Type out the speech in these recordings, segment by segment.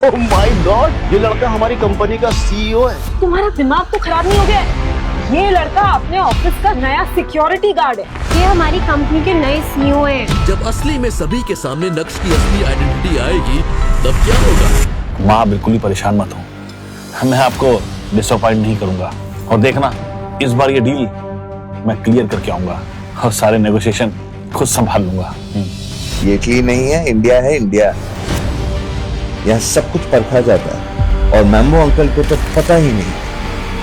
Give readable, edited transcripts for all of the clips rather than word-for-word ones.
Oh my God, ये लड़का हमारी कंपनी का सीईओ है। तुम्हारा दिमाग तो खराब नहीं हो गया? ये लड़का अपने ऑफिस का नया सिक्योरिटी गार्ड है। ये हमारी कंपनी के नए सीईओ हैं। जब असली में सभी के सामने नक्श की असली आइडेंटिटी आएगी तब क्या होगा? माँ बिल्कुल ही परेशान मत हो, मैं आपको डिसअपॉइंट नहीं करूंगा। और देखना इस बार ये डील मैं क्लियर करके आऊंगा और सारे नेगोशिएशन खुद संभाल लूंगा। ये इटली नहीं है, इंडिया है, इंडिया। यहाँ सब कुछ परखा जाता है और मैम्बो अंकल को तो पता ही नहीं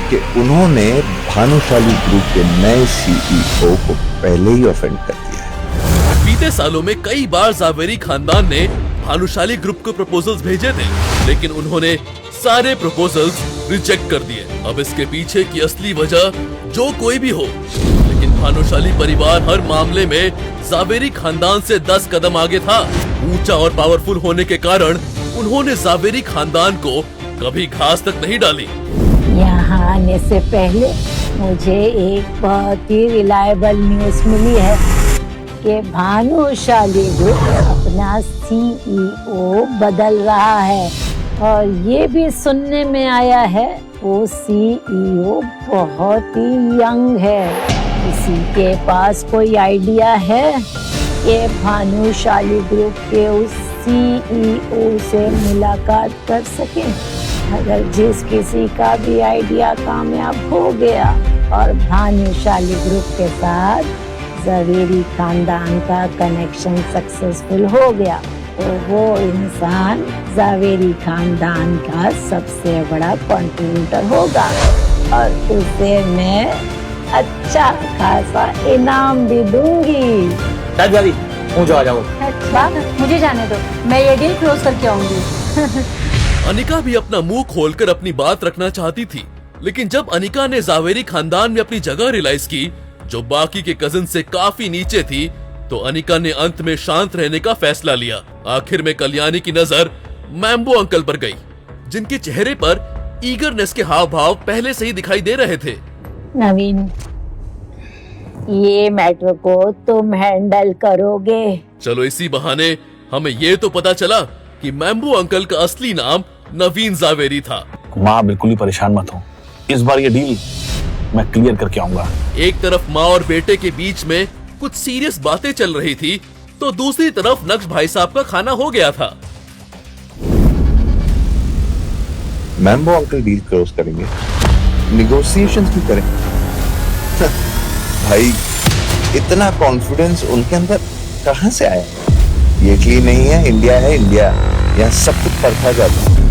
कि उन्होंने भानुशाली ग्रुप के नए सीईओ को पहले ही ऑफेंड कर दिया है। बीते सालों में कई बार जावेरी खानदान ने भानुशाली ग्रुप को प्रपोजल्स भेजे थे, लेकिन उन्होंने सारे प्रपोजल्स रिजेक्ट कर दिए। अब इसके पीछे की असली वजह जो कोई भी हो, लेकिन भानुशाली परिवार हर मामले में जावेरी खानदान से 10 कदम आगे था। ऊंचा और पावरफुल होने के कारण उन्होंने जावेरी खानदान को कभी घास तक नहीं डाली। यहाँ आने से पहले मुझे एक बहुत ही रिलायबल न्यूज मिली है कि भानुशाली ग्रुप अपना सीईओ बदल रहा है, और ये भी सुनने में आया है वो सीईओ बहुत ही यंग है। किसी के पास कोई आइडिया है कि भानुशाली ग्रुप के उस सीईओ से मुलाकात कर सके? अगर जिस किसी का भी आइडिया कामयाब हो गया और भानुशाली ग्रुप के साथ जावेरी खानदान का कनेक्शन सक्सेसफुल हो गया, तो वो इंसान जावेरी खानदान का सबसे बड़ा कंट्रीब्यूटर होगा और उसे मैं अच्छा खासा इनाम भी दूंगी। आ जाओ। मुझे जाने दो, मैं ये डील क्लोज करके आऊंगी। अनिका भी अपना मुंह खोलकर अपनी बात रखना चाहती थी, लेकिन जब अनिका ने जावेरी खानदान में अपनी जगह रियलाइज की, जो बाकी के कजिन से काफी नीचे थी, तो अनिका ने अंत में शांत रहने का फैसला लिया। आखिर में कल्याणी की नजर मैम्बो अंकल पर गई, जिनके चेहरे पर ईगरनेस के हाव भाव पहले से ही दिखाई दे रहे थे। नवीन, ये मैटर को तुम हैंडल करोगे? चलो इसी बहाने हमें ये तो पता चला कि मैम्बो अंकल का असली नाम नवीन जावेरी था। माँ बिल्कुल ही परेशान मत हो, इस बार ये डील मैं क्लियर करके आऊंगा। एक तरफ माँ और बेटे के बीच में कुछ सीरियस बातें चल रही थी, तो दूसरी तरफ नक्श भाई साहब का खाना हो गया था। मैम्बो अंकल डील क्लोज करेंगे, निगोशिएशंस भी करेंगे। भाई इतना कॉन्फिडेंस उनके अंदर कहां से आया? ये इटली नहीं है, इंडिया है, इंडिया। यहाँ सब कुछ परखा जाता है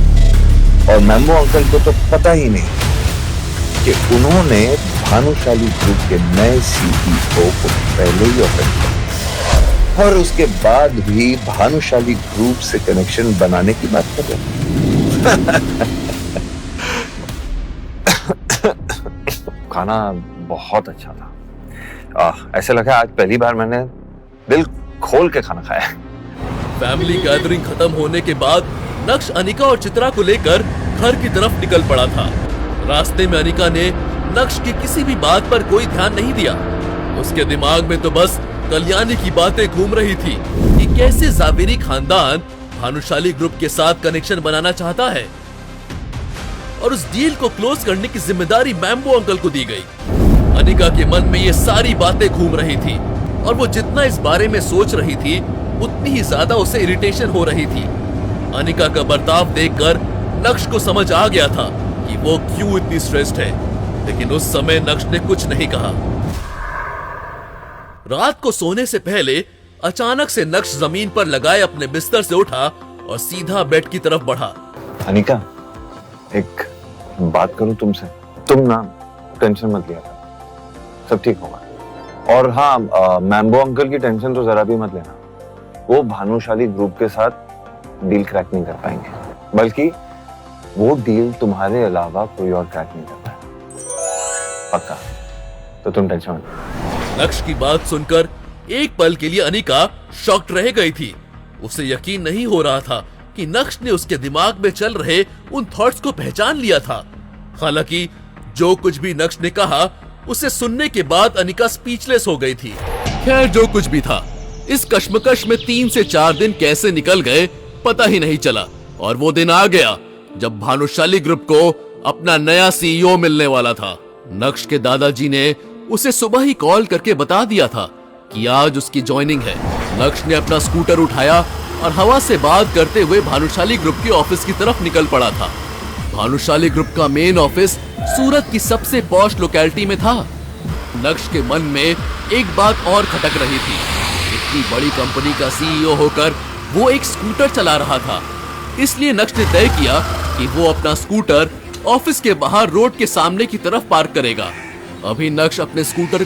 और मैम्बो अंकल को तो पता ही नहीं कि उन्होंने भानुशाली ग्रुप के नए सीईओ को पहले ही ऑफेंड कर दिया और उसके बाद भी भानुशाली ग्रुप से कनेक्शन बनाने की बात कर रहे हैं। खाना बहुत अच्छा था। ऐसे लगा आज पहली बार मैंने दिल खोल के खाना खाया। फैमिली गैदरिंग खत्म होने के बाद नक्श अनिका और चित्रा को लेकर घर की तरफ निकल पड़ा था। रास्ते में अनिका ने नक्श की किसी भी बात पर कोई ध्यान नहीं दिया। उसके दिमाग में तो बस कल्याणी की बातें घूम रही थी कि कैसे जावेरी खानदान भानुशाली ग्रुप के साथ कनेक्शन बनाना चाहता है, और उस डील को क्लोज करने की जिम्मेदारी मैम्बो अंकल को दी गई। अनिका के मन में ये सारी बातें घूम रही थी, और वो जितना इस बारे में सोच रही थी उतनी ही ज्यादा उसे इरिटेशन हो रही थी। अनिका का बर्ताव देखकर नक्श को समझ आ गया था कि वो क्यों इतनी स्ट्रेस्ड है, लेकिन उस समय नक्श ने कुछ नहीं कहा। रात को सोने से पहले अचानक से नक्श जमीन पर लगाए अपने बिस्तर से उठा और सीधा बेड की तरफ बढ़ा। अनिका, एक बात करूं तुमसे? तुम ना टेंशन मत लिया, सब ठीक होगा। और हाँ, मैम्बो अंकल की टेंशन तो जरा भी मत लेना। वो भानुशाली ग्रुप के साथ डील क्रैक नहीं कर पाएंगे, बल्कि वो डील तुम्हारे अलावा कोई और क्रैक नहीं कर पाएगा, पक्का। तो तुम टेंशन मत। नक्श की बात सुनकर एक पल के लिए अनिका शॉक्ड रह गई थी। उसे यकीन नहीं हो रहा था कि नक्श ने उसके दिमाग में चल रहे उन थॉट्स को पहचान लिया था। हालांकि जो कुछ भी नक्श ने कहा उसे सुनने के बाद अनिका स्पीचलेस हो गई थी। खैर, जो कुछ भी था, इस कश्मकश में 3 से 4 दिन कैसे निकल गए पता ही नहीं चला। और वो दिन आ गया जब भानुशाली ग्रुप को अपना नया सीईओ मिलने वाला था। नक्श के दादाजी ने उसे सुबह ही कॉल करके बता दिया था कि आज उसकी ज्वाइनिंग है। नक्श ने अपना स्कूटर उठाया और हवा से बात करते हुए भानुशाली ग्रुप के ऑफिस की तरफ निकल पड़ा था। भानुशाली ग्रुप का मेन ऑफिस सूरत की सबसे पॉश लोकेलिटी में था। नक्श के मन में एक बात और खटक रही थी। इतनी बड़ी कंपनी का सीईओ होकर वो एक स्कूटर चला रहा था, इसलिए नक्श ने तय किया कि वो अपना स्कूटर ऑफिस के बाहर रोड के सामने की तरफ पार्क करेगा। अभी नक्श अपने स्कूटर